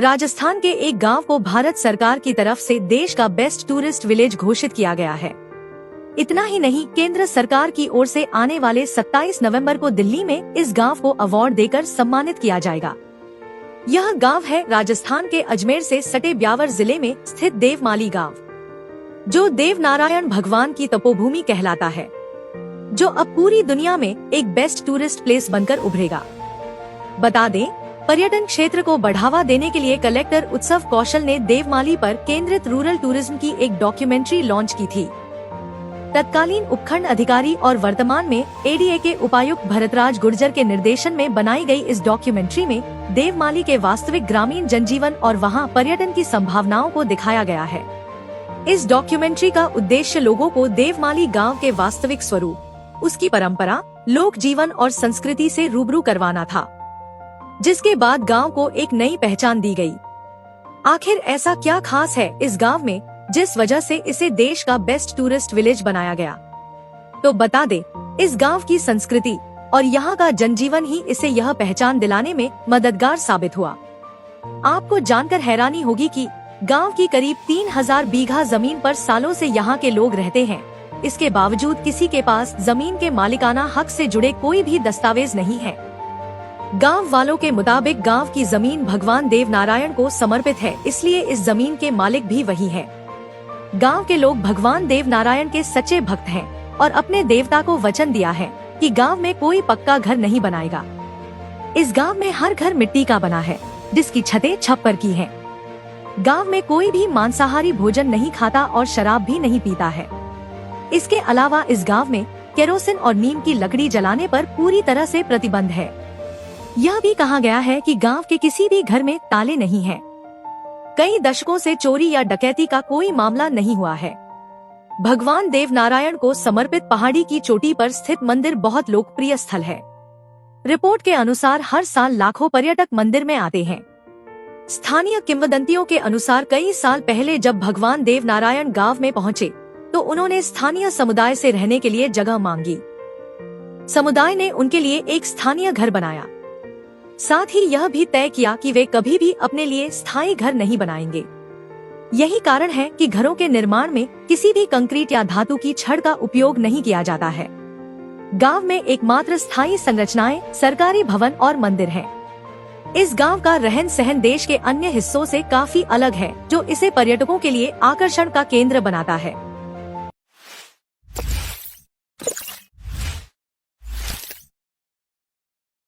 राजस्थान के एक गांव को भारत सरकार की तरफ से देश का बेस्ट टूरिस्ट विलेज घोषित किया गया है। इतना ही नहीं, केंद्र सरकार की ओर से आने वाले 27 नवंबर को दिल्ली में इस गांव को अवार्ड देकर सम्मानित किया जाएगा। यह गांव है राजस्थान के अजमेर से सटे ब्यावर जिले में स्थित देवमाली गांव, जो देवनारायण भगवान की तपोभूमि कहलाता है, जो अब पूरी दुनिया में एक बेस्ट टूरिस्ट प्लेस बनकर उभरेगा। बता दें, पर्यटन क्षेत्र को बढ़ावा देने के लिए कलेक्टर उत्सव कौशल ने देवमाली पर केंद्रित रूरल टूरिज्म की एक डॉक्यूमेंट्री लॉन्च की थी। तत्कालीन उपखंड अधिकारी और वर्तमान में एडीए के उपायुक्त भरतराज गुर्जर के निर्देशन में बनाई गई इस डॉक्यूमेंट्री में देवमाली के वास्तविक ग्रामीण जनजीवन और वहां पर्यटन की संभावनाओं को दिखाया गया है। इस डॉक्यूमेंट्री का उद्देश्य लोगों को देवमाली गांव के वास्तविक स्वरूप, उसकी परंपरा, लोक जीवन और संस्कृति से रूबरू करवाना था, जिसके बाद गांव को एक नई पहचान दी गई। आखिर ऐसा क्या खास है इस गांव में, जिस वजह से इसे देश का बेस्ट टूरिस्ट विलेज बनाया गया? तो बता दे, इस गांव की संस्कृति और यहाँ का जनजीवन ही इसे यह पहचान दिलाने में मददगार साबित हुआ। आपको जानकर हैरानी होगी कि गांव की करीब 3000 बीघा जमीन पर सालों से यहाँ के लोग रहते हैं। इसके बावजूद किसी के पास जमीन के मालिकाना हक से जुड़े कोई भी दस्तावेज नहीं है। गांव वालों के मुताबिक गांव की जमीन भगवान देवनारायण को समर्पित है, इसलिए इस जमीन के मालिक भी वही है। गांव के लोग भगवान देवनारायण के सच्चे भक्त हैं और अपने देवता को वचन दिया है कि गांव में कोई पक्का घर नहीं बनाएगा। इस गांव में हर घर मिट्टी का बना है, जिसकी छतें छप्पर की हैं। गांव में कोई भी मांसाहारी भोजन नहीं खाता और शराब भी नहीं पीता है। इसके अलावा इस गांव में केरोसिन और नीम की लकड़ी जलाने पर पूरी तरह से प्रतिबंध है। यह भी कहा गया है कि गांव के किसी भी घर में ताले नहीं हैं। कई दशकों से चोरी या डकैती का कोई मामला नहीं हुआ है। भगवान देवनारायण को समर्पित पहाड़ी की चोटी पर स्थित मंदिर बहुत लोकप्रिय स्थल है। रिपोर्ट के अनुसार हर साल लाखों पर्यटक मंदिर में आते हैं। स्थानीय किंवदंतियों के अनुसार कई साल पहले जब भगवान देवनारायण गांव में पहुंचे, तो उन्होंने स्थानीय समुदाय से रहने के लिए जगह मांगी। समुदाय ने उनके लिए एक स्थानीय घर बनाया। साथ ही यह भी तय किया कि वे कभी भी अपने लिए स्थायी घर नहीं बनाएंगे। यही कारण है कि घरों के निर्माण में किसी भी कंक्रीट या धातु की छड़ का उपयोग नहीं किया जाता है। गांव में एकमात्र स्थायी संरचनाएं सरकारी भवन और मंदिर हैं। इस गांव का रहन सहन देश के अन्य हिस्सों से काफी अलग है, जो इसे पर्यटकों के लिए आकर्षण का केंद्र बनाता है।